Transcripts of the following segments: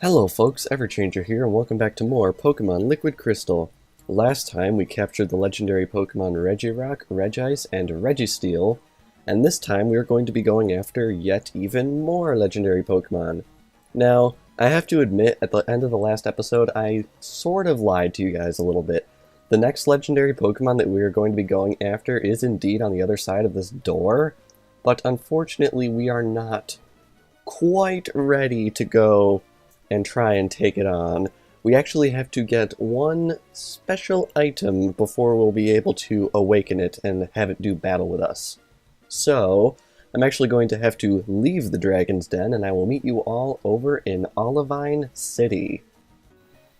Hello folks, Everchanger here, and welcome back to more Pokemon Liquid Crystal. Last time we captured the legendary Pokemon Regirock, Regice, and Registeel, and this time we are going to be going after yet even more legendary Pokemon. Now, I have to admit, at the end of the last episode, I sort of lied to you guys a little bit. The next legendary Pokemon that we are going to be going after is indeed on the other side of this door, but unfortunately we are not quite ready to go and try and take it on. We actually have to get one special item before we'll be able to awaken it and have it do battle with us. So, I'm actually going to have to leave the Dragon's Den, and I will meet you all over in Olivine City.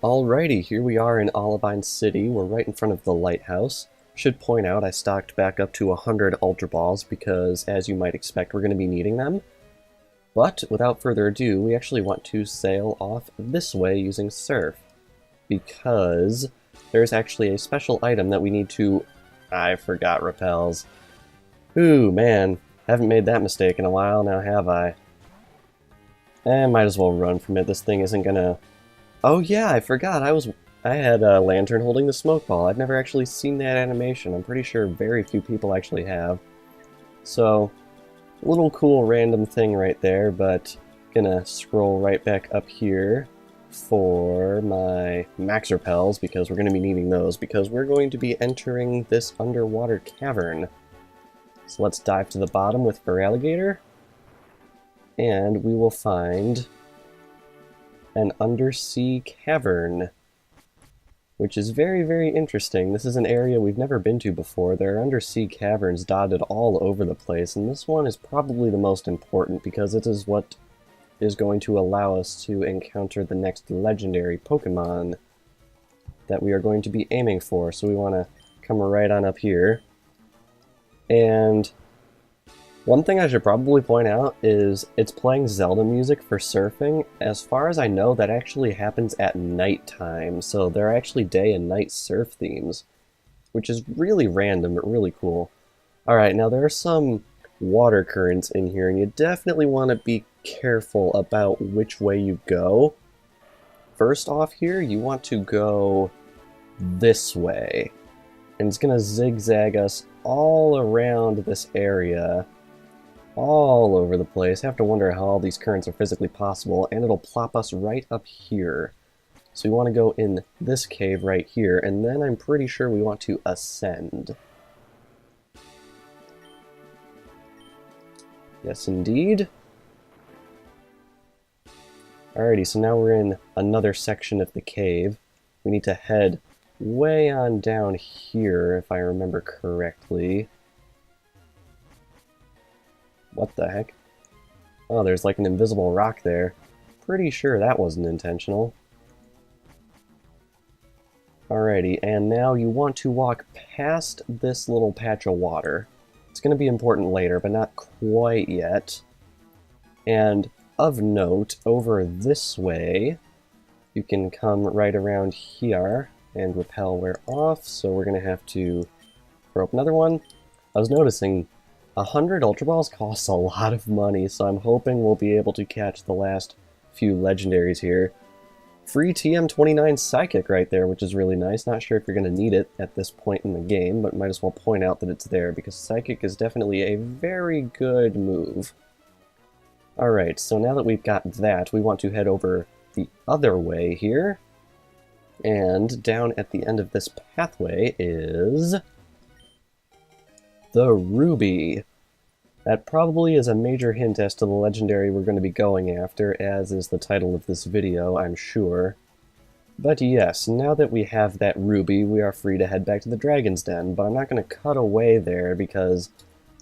Alrighty, here we are in Olivine City. We're right in front of the lighthouse. Should point out I stocked back up to 100 Ultra Balls because, as you might expect, we're going to be needing them. But, without further ado, we actually want to sail off this way using Surf, because there's actually a special item that we need to... I forgot repels. Ooh, man, haven't made that mistake in a while now, have I? Might as well run from it, this thing isn't gonna... Oh yeah, I forgot, I had a Lantern holding the smoke ball. I've never actually seen that animation. I'm pretty sure very few people actually have. So... little cool random thing right there, but gonna scroll right back up here for my max repels because we're gonna be needing those because we're going to be entering this underwater cavern. So let's dive to the bottom with Feraligatr, and we will find an undersea cavern, which is very, very interesting. This is an area we've never been to before. There are undersea caverns dotted all over the place, and this one is probably the most important because it is what is going to allow us to encounter the next legendary Pokemon that we are going to be aiming for. So we want to come right on up here. And one thing I should probably point out is it's playing Zelda music for surfing. As far as I know, that actually happens at nighttime, so there are actually day and night surf themes, which is really random but really cool. Alright, now there are some water currents in here, and you definitely want to be careful about which way you go. First off here, you want to go this way, and it's going to zigzag us all around this area. All over the place. I have to wonder how all these currents are physically possible, and it'll plop us right up here. So we want to go in this cave right here, and then I'm pretty sure we want to ascend. Yes, indeed. Alrighty, so now we're in another section of the cave. We need to head way on down here, if I remember correctly. What the heck? Oh, there's like an invisible rock there. Pretty sure that wasn't intentional. Alrighty, and now you want to walk past this little patch of water. It's going to be important later, but not quite yet. And of note, over this way, you can come right around here and repel wear off, so we're going to have to throw up another one. I was noticing 100 Ultra Balls costs a lot of money, so I'm hoping we'll be able to catch the last few legendaries here. Free TM29 Psychic right there, which is really nice. Not sure if you're going to need it at this point in the game, but might as well point out that it's there, because Psychic is definitely a very good move. Alright, so now that we've got that, we want to head over the other way here. And down at the end of this pathway is the Ruby. That probably is a major hint as to the legendary we're going to be going after, as is the title of this video, I'm sure. But yes, now that we have that Ruby, we are free to head back to the Dragon's Den, but I'm not going to cut away there because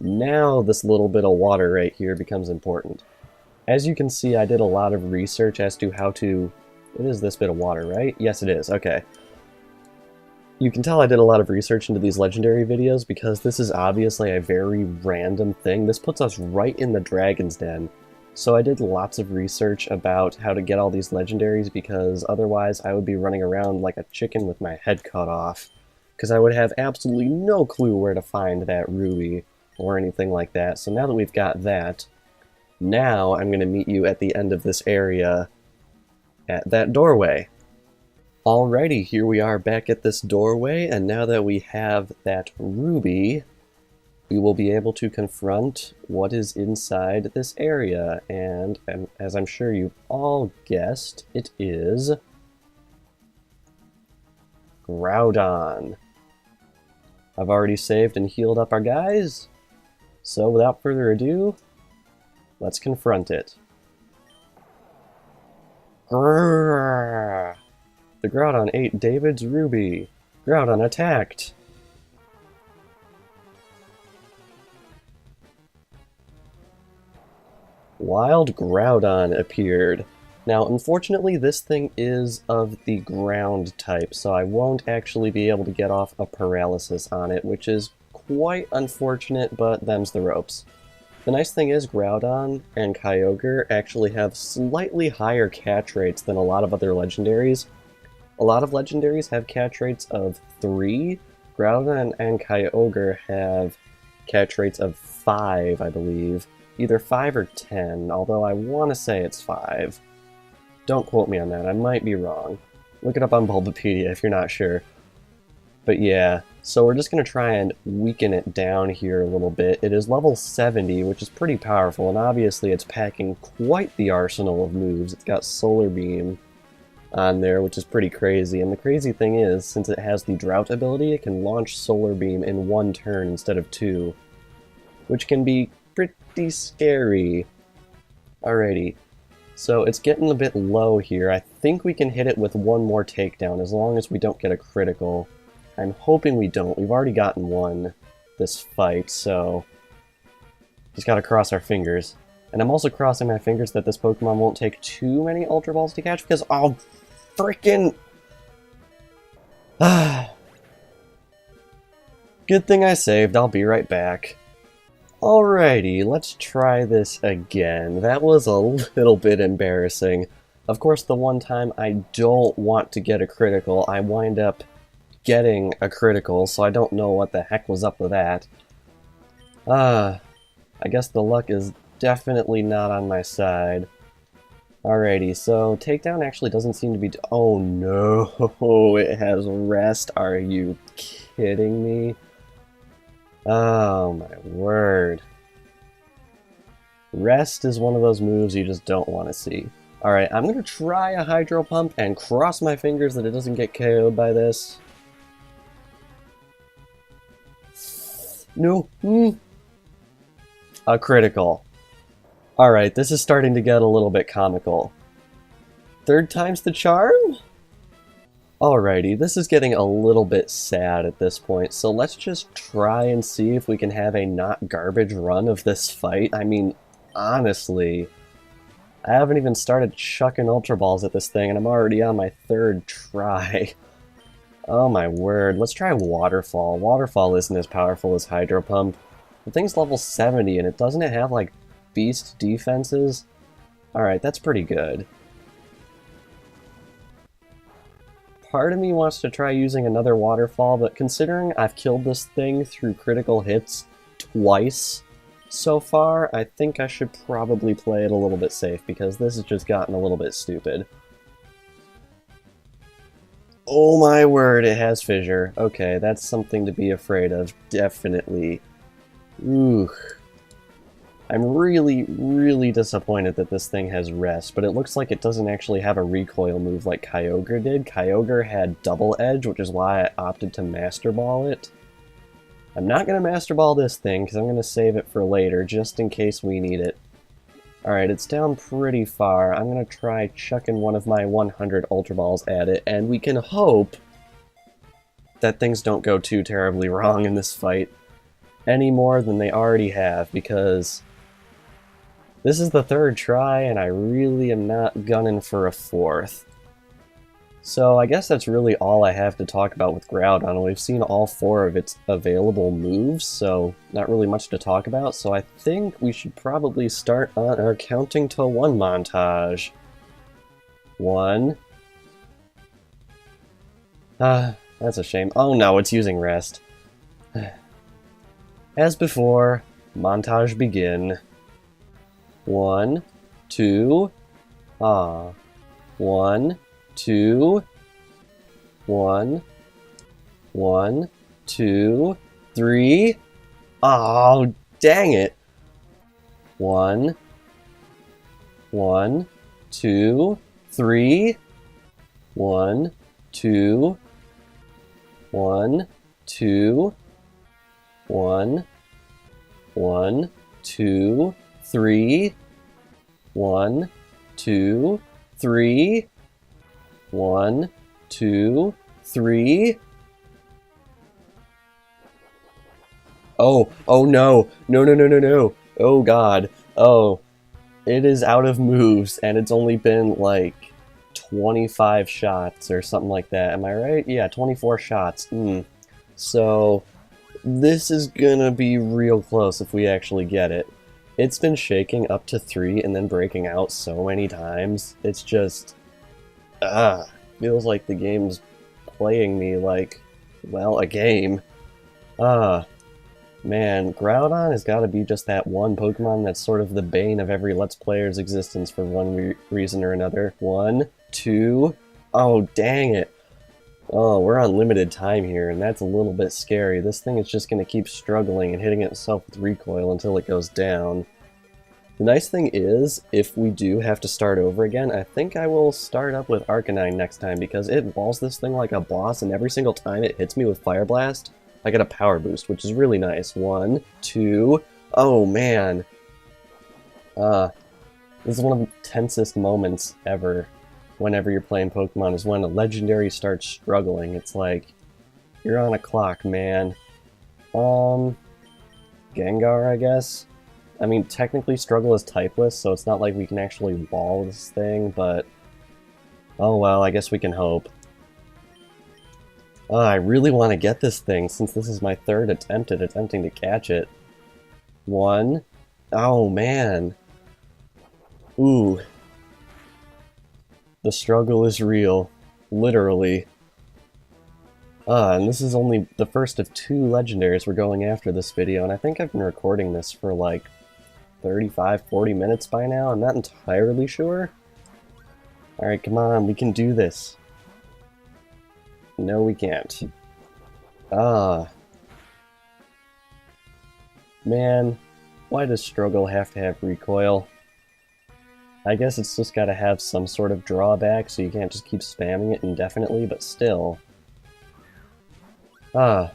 now this little bit of water right here becomes important. As you can see, I did a lot of research as to how to... It is this bit of water, right? Yes, it is. Okay. You can tell I did a lot of research into these legendary videos because this is obviously a very random thing. This puts us right in the Dragon's Den. So I did lots of research about how to get all these legendaries because otherwise I would be running around like a chicken with my head cut off. Because I would have absolutely no clue where to find that Ruby or anything like that. So now that we've got that, now I'm going to meet you at the end of this area at that doorway. Alrighty, here we are back at this doorway, and now that we have that ruby, we will be able to confront what is inside this area, and as I'm sure you've all guessed, it is Groudon. I've already saved and healed up our guys, so without further ado, let's confront it. Grrr. The Groudon ate David's ruby. Groudon attacked. Wild Groudon appeared. Now, unfortunately, this thing is of the ground type, so I won't actually be able to get off a paralysis on it, which is quite unfortunate, but them's the ropes. The nice thing is Groudon and Kyogre actually have slightly higher catch rates than a lot of other legendaries. A lot of legendaries have catch rates of 3. Groudon and Kyogre have catch rates of 5, I believe. Either 5 or 10, although I want to say it's 5. Don't quote me on that, I might be wrong. Look it up on Bulbapedia if you're not sure. But yeah, so we're just going to try and weaken it down here a little bit. It is level 70, which is pretty powerful, and obviously it's packing quite the arsenal of moves. It's got Solar Beam on there, which is pretty crazy. And the crazy thing is, since it has the Drought ability, it can launch Solar Beam in 1 turn instead of 2, which can be pretty scary. Alrighty, so it's getting a bit low here. I think we can hit it with 1 more takedown as long as we don't get a critical. I'm hoping we don't. We've already gotten 1 this fight, so just gotta cross our fingers. And I'm also crossing my fingers that this Pokemon won't take too many Ultra Balls to catch, because I'll frickin' good thing I saved. I'll be right back. Alrighty, let's try this again. That was a little bit embarrassing. Of course, the one time I don't want to get a critical, I wind up getting a critical, so I don't know what the heck was up with that. I guess the luck is definitely not on my side. Alrighty, so takedown actually doesn't seem to be... Oh no, it has rest. Are you kidding me? Oh my word. Rest is one of those moves you just don't want to see. Alright, I'm gonna try a Hydro Pump and cross my fingers that it doesn't get KO'd by this. No. A critical. Alright, this is starting to get a little bit comical. 3rd time's the charm? Alrighty, this is getting a little bit sad at this point, so let's just try and see if we can have a not garbage run of this fight. I mean, honestly, I haven't even started chucking Ultra Balls at this thing, and I'm already on my 3rd try. Oh my word, let's try Waterfall. Waterfall isn't as powerful as Hydro Pump. The thing's level 70, and doesn't it have, like, beast defenses? Alright, that's pretty good. Part of me wants to try using another Waterfall, but considering I've killed this thing through critical hits twice so far, I think I should probably play it a little bit safe, because this has just gotten a little bit stupid. Oh my word, it has Fissure. Okay, that's something to be afraid of, definitely. Ooh. I'm really, really disappointed that this thing has Rest, but it looks like it doesn't actually have a recoil move like Kyogre did. Kyogre had Double Edge, which is why I opted to Master Ball it. I'm not going to Master Ball this thing, because I'm going to save it for later, just in case we need it. Alright, it's down pretty far. I'm going to try chucking one of my 100 Ultra Balls at it, and we can hope that things don't go too terribly wrong in this fight. Any more than they already have, because this is the 3rd try, and I really am not gunning for a 4th. So I guess that's really all I have to talk about with Groudon. We've seen all 4 of its available moves, so not really much to talk about. So I think we should probably start on our counting to 1 montage. 1. That's a shame. Oh no, it's using Rest. As before, montage begin. 1, 2, 3, 1, 2, 1, 1, 2, 3. Oh, dang it. 1, 1, 2, 3. 1, 2, 1, 2, 1, 1, 2, 3. 1, 2, 3. 1, 2, 3. Oh no. No, no, no, no, no. Oh god. Oh. It is out of moves, and it's only been like 25 shots or something like that. Am I right? Yeah, 24 shots. So, this is gonna be real close if we actually get it. It's been shaking up to 3 and then breaking out so many times. It's just... feels like the game's playing me like, well, a game. Man, Groudon has got to be just that one Pokemon that's sort of the bane of every Let's Player's existence for one reason or another. 1, 2... Oh, dang it. Oh, we're on limited time here, and that's a little bit scary. This thing is just going to keep struggling and hitting itself with recoil until it goes down. The nice thing is, if we do have to start over again, I think I will start up with Arcanine next time, because it walls this thing like a boss, and every single time it hits me with Fire Blast, I get a power boost, which is really nice. 1, 2... Oh, man. This is one of the tensest moments ever whenever you're playing Pokemon, is when a legendary starts struggling. It's like, you're on a clock, man. Gengar, I guess? I mean, technically Struggle is typeless, so it's not like we can actually wall this thing, but... Oh well, I guess we can hope. I really want to get this thing, since this is my third attempt at attempting to catch it. 1. Oh, man. Ooh. The struggle is real. Literally. And this is only the first of 2 legendaries we're going after this video, and I think I've been recording this for like 35-40 minutes by now. I'm not entirely sure. Alright, come on, we can do this. No, we can't. Man, why does Struggle have to have recoil? I guess it's just gotta have some sort of drawback, so you can't just keep spamming it indefinitely, but still. 1.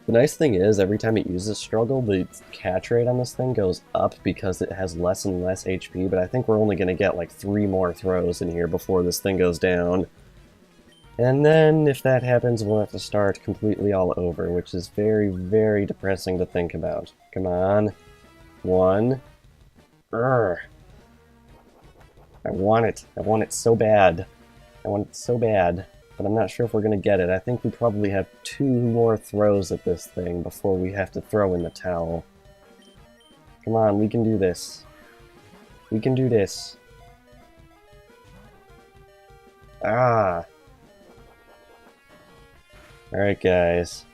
The nice thing is, every time it uses Struggle, the catch rate on this thing goes up because it has less and less HP, but I think we're only going to get like 3 more throws in here before this thing goes down. And then, if that happens, we'll have to start completely all over, which is very, very depressing to think about. Come on. 1. I want it. I want it so bad. I want it so bad. But I'm not sure if we're going to get it. I think we probably have 2 more throws at this thing before we have to throw in the towel. Come on, we can do this. We can do this. Alright, guys.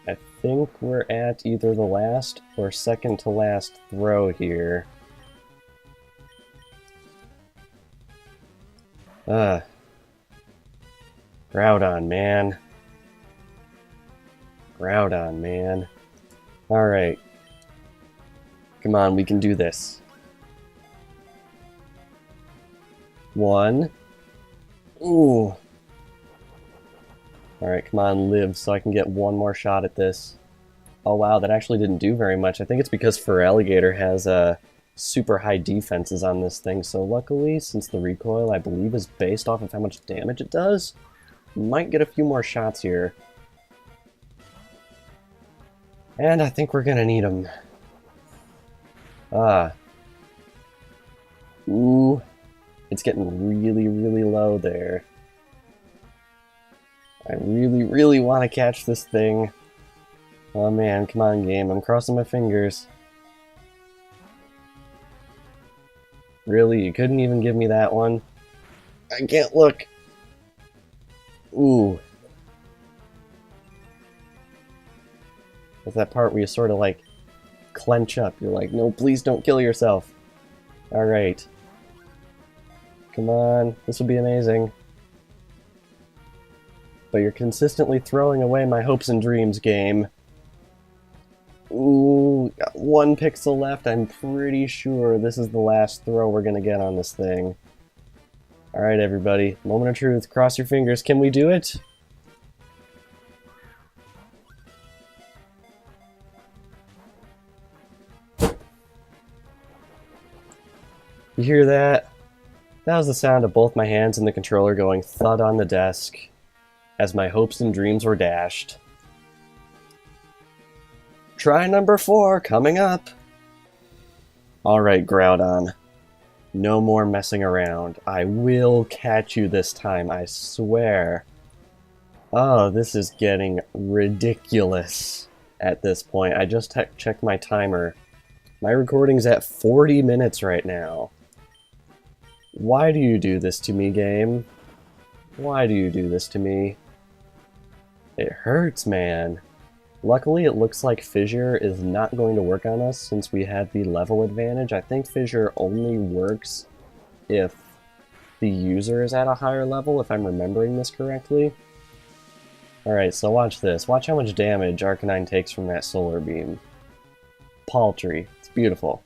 I think we're at either the last or second to last throw here. Groudon, man. Groudon, man. Alright. Come on, we can do this. 1. Ooh. Alright, come on, live so I can get one more shot at this. Oh wow, that actually didn't do very much. I think it's because FireRed has super high defenses on this thing, so luckily, since the recoil, I believe, is based off of how much damage it does, might get a few more shots here. And I think we're gonna need them. Ooh. It's getting really, really low there. I really, really want to catch this thing. Oh man, come on game, I'm crossing my fingers. Really, you couldn't even give me that one? I can't look! Ooh. That's that part where you sort of like clench up. You're like, no, please don't kill yourself. Alright. Come on, this will be amazing. But you're consistently throwing away my hopes and dreams, game. Ooh, got 1 pixel left. I'm pretty sure this is the last throw we're gonna get on this thing. Alright, everybody. Moment of truth. Cross your fingers. Can we do it? You hear that? That was the sound of both my hands and the controller going thud on the desk as my hopes and dreams were dashed. Try number 4 coming up. Alright, Groudon. No more messing around. I will catch you this time, I swear. Oh, this is getting ridiculous at this point. I just checked my timer. My recording's at 40 minutes right now. Why do you do this to me, game? Why do you do this to me? It hurts, man. Luckily, it looks like Fissure is not going to work on us since we have the level advantage. I think Fissure only works if the user is at a higher level, if I'm remembering this correctly. Alright, so watch this. Watch how much damage Arcanine takes from that Solar Beam. Paltry. It's beautiful.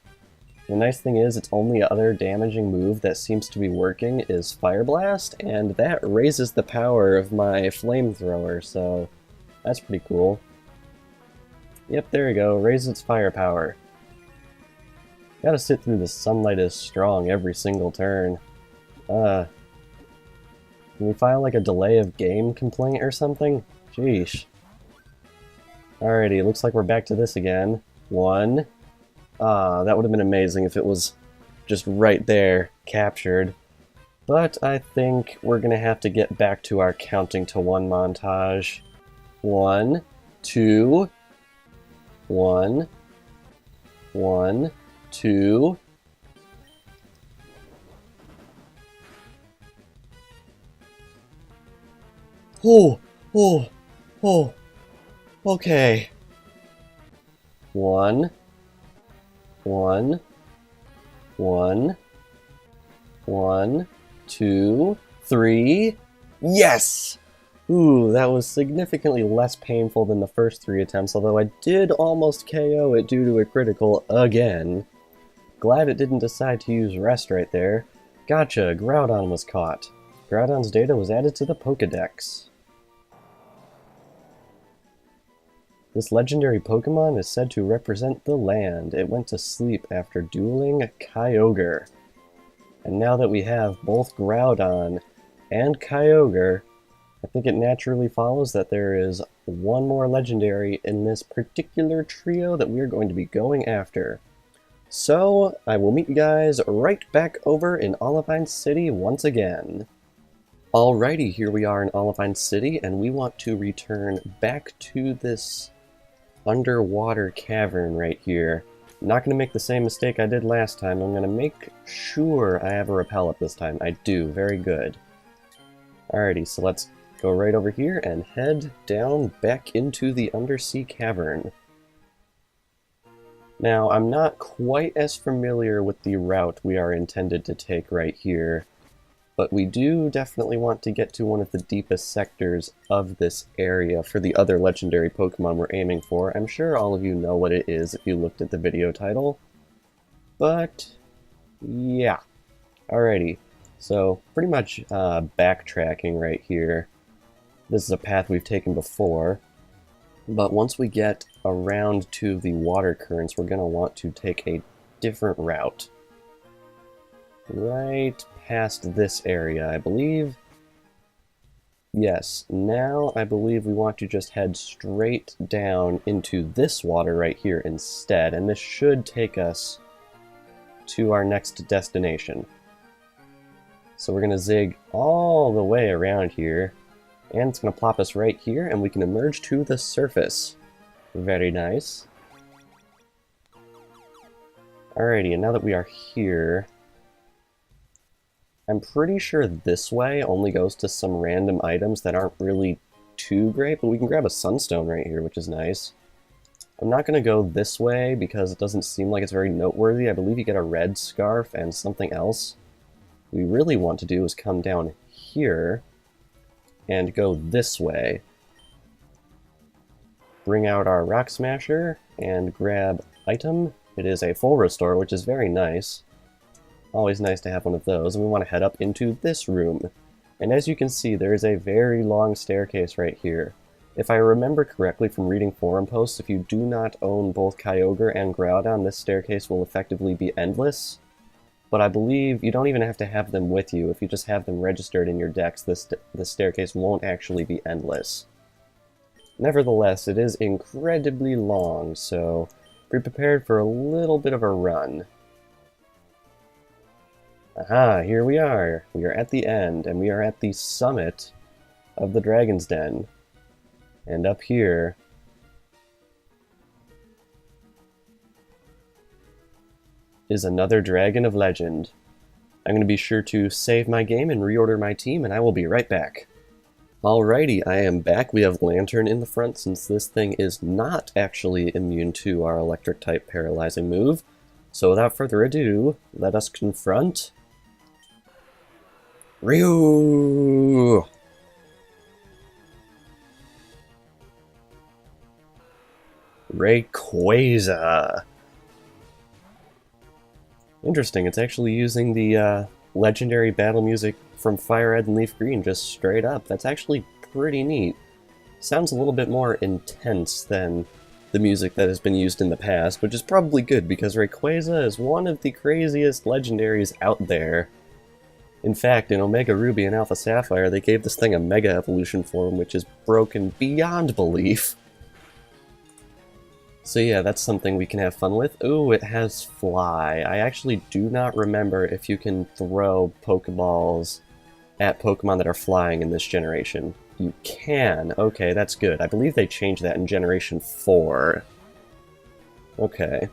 The nice thing is, its only other damaging move that seems to be working is Fire Blast, and that raises the power of my flamethrower, so that's pretty cool. Yep, there we go. Raise its firepower. Gotta sit through the sunlight is strong every single turn. Can we file like a delay of game complaint or something? Sheesh. Alrighty, looks like we're back to this again. 1. That would have been amazing if it was just right there, captured. But I think we're gonna have to get back to our counting to 1 montage. 1, 2... 1, 1, 2. Oh, okay. 1, 1, 1, 1, 2, 3. Yes! Ooh, that was significantly less painful than the first 3 attempts, although I did almost KO it due to a critical again. Glad it didn't decide to use Rest right there. Gotcha, Groudon was caught. Groudon's data was added to the Pokédex. This legendary Pokémon is said to represent the land. It went to sleep after dueling Kyogre. And now that we have both Groudon and Kyogre, I think it naturally follows that there is 1 more legendary in this particular trio that we're going to be going after. So, I will meet you guys right back over in Olivine City once again. Alrighty, here we are in Olivine City, and we want to return back to this underwater cavern right here. I'm not going to make the same mistake I did last time. I'm going to make sure I have a repel up this time. I do, very good. Alrighty, so let's go right over here and head down back into the undersea cavern. Now, I'm not quite as familiar with the route we are intended to take right here, but we do definitely want to get to one of the deepest sectors of this area for the other legendary Pokemon we're aiming for. I'm sure all of you know what it is if you looked at the video title, but yeah. Alrighty, so pretty much backtracking right here. This is a path we've taken before, but once we get around to the water currents, we're going to want to take a different route. Right past this area, I believe. Yes, now I believe we want to just head straight down into this water right here instead, and this should take us to our next destination. So we're going to zig all the way around here. And it's going to plop us right here, and we can emerge to the surface. Very nice. Alrighty, and now that we are here, I'm pretty sure this way only goes to some random items that aren't really too great, but we can grab a sunstone right here, which is nice. I'm not going to go this way because it doesn't seem like it's very noteworthy. I believe you get a red scarf and something else. What we really want to do is come down here and go this way. Bring out our Rock Smasher and grab item. It is a full restore, which is very nice. Always nice to have one of those. And we want to head up into this room. And as you can see, there is a very long staircase right here. If I remember correctly from reading forum posts, if you do not own both Kyogre and Groudon, this staircase will effectively be endless. But I believe you don't even have to have them with you. If you just have them registered in your decks, this staircase won't actually be endless. Nevertheless, it is incredibly long, so be prepared for a little bit of a run. Aha, here we are. We are at the end, and we are at the summit of the Dragon's Den. And up here is another Dragon of Legend. I'm going to be sure to save my game and reorder my team, and I will be right back. Alrighty, I am back. We have Lantern in the front since this thing is not actually immune to our electric-type paralyzing move. So without further ado, let us confront Ryu! Rayquaza! Interesting, it's actually using the legendary battle music from FireRed and Leaf Green just straight up. That's actually pretty neat. Sounds a little bit more intense than the music that has been used in the past, which is probably good because Rayquaza is one of the craziest legendaries out there. In fact, in Omega Ruby and Alpha Sapphire, they gave this thing a Mega Evolution form, which is broken beyond belief. So yeah, that's something we can have fun with. Ooh, it has Fly. I actually do not remember if you can throw Pokeballs at Pokemon that are flying in this generation. You can. Okay, that's good. I believe they changed that in Generation 4. Okay.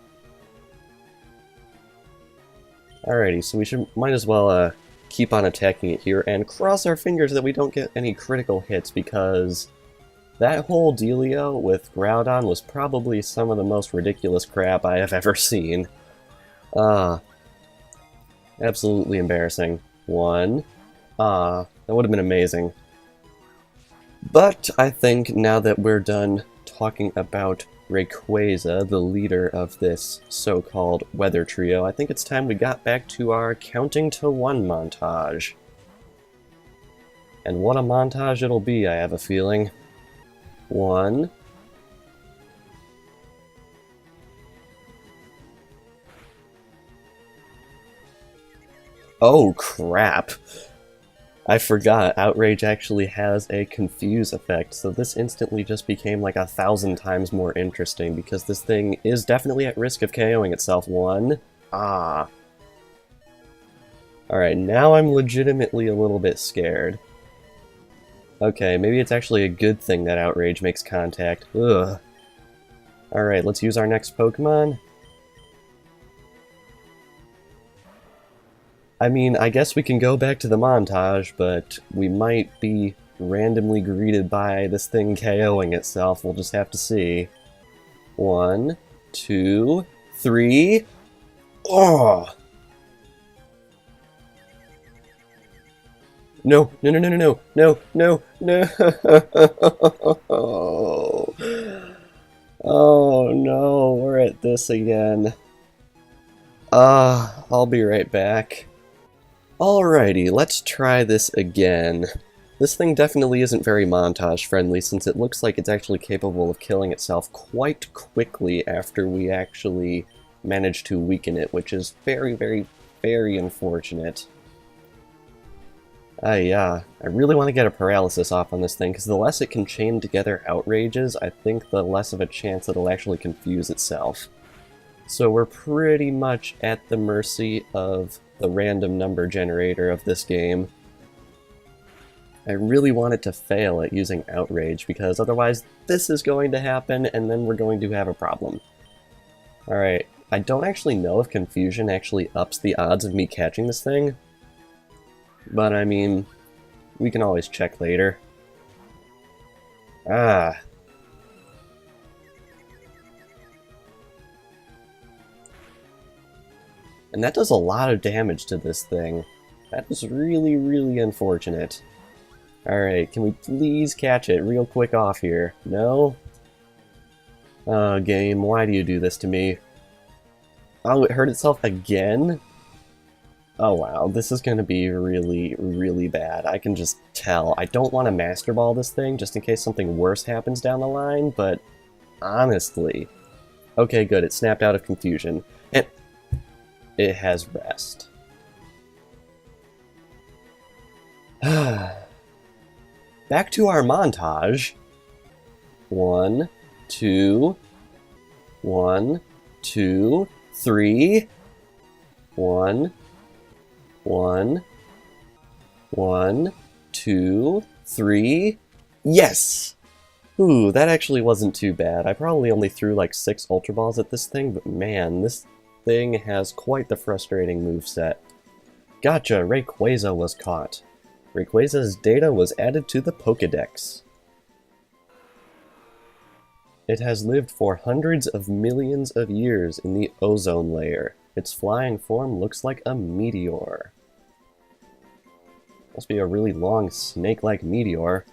Alrighty, so we might as well keep on attacking it here and cross our fingers that we don't get any critical hits, because that whole dealio with Groudon was probably some of the most ridiculous crap I have ever seen. Absolutely embarrassing. That would have been amazing. But I think now that we're done talking about Rayquaza, the leader of this so-called weather trio, I think it's time we got back to our counting to 1 montage. And what a montage it'll be, I have a feeling. 1. Oh crap! I forgot, Outrage actually has a confuse effect, so this instantly just became like 1,000 times more interesting, because this thing is definitely at risk of KOing itself. 1. Alright, now I'm legitimately a little bit scared. Okay, maybe it's actually a good thing that Outrage makes contact. Ugh. Alright, let's use our next Pokemon. I mean, I guess we can go back to the montage, but we might be randomly greeted by this thing KOing itself. We'll just have to see. 1, 2, 3... Oh! No, no, no, no, no, no, no, no, no! Oh no, we're at this again. I'll be right back. Alrighty, let's try this again. This thing definitely isn't very montage friendly, since it looks like it's actually capable of killing itself quite quickly after we actually manage to weaken it, which is very, very, very unfortunate. I really want to get a paralysis off on this thing, because the less it can chain together outrages, I think the less of a chance it'll actually confuse itself. So we're pretty much at the mercy of the random number generator of this game. I really want it to fail at using Outrage, because otherwise this is going to happen, and then we're going to have a problem. Alright, I don't actually know if Confusion actually ups the odds of me catching this thing, but I mean, we can always check later. And that does a lot of damage to this thing. That is really, really unfortunate. Alright, can we please catch it real quick off here? No? Oh, game, why do you do this to me? Oh, it hurt itself again? Oh wow, this is gonna be really, really bad. I can just tell. I don't want to Master Ball this thing just in case something worse happens down the line, but honestly... Okay, good, it snapped out of confusion. And it has rest. Back to our montage. 1, 2, 1, 2, 3. 1, 1, 1, 2, 3. Yes! Ooh, that actually wasn't too bad. I probably only threw like 6 Ultra Balls at this thing, but man, this thing has quite the frustrating moveset. Gotcha, Rayquaza was caught. Rayquaza's data was added to the Pokédex. It has lived for hundreds of millions of years in the ozone layer. Its flying form looks like a meteor. Must be a really long snake-like meteor.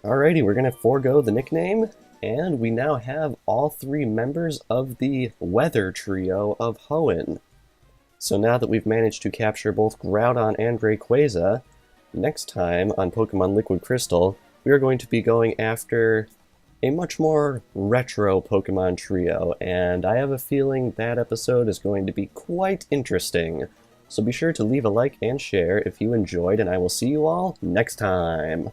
Alrighty, we're gonna forego the nickname, and we now have all 3 members of the Weather Trio of Hoenn. So now that we've managed to capture both Groudon and Rayquaza, next time on Pokemon Liquid Crystal, we are going to be going after a much more retro Pokemon trio, and I have a feeling that episode is going to be quite interesting. So be sure to leave a like and share if you enjoyed, and I will see you all next time!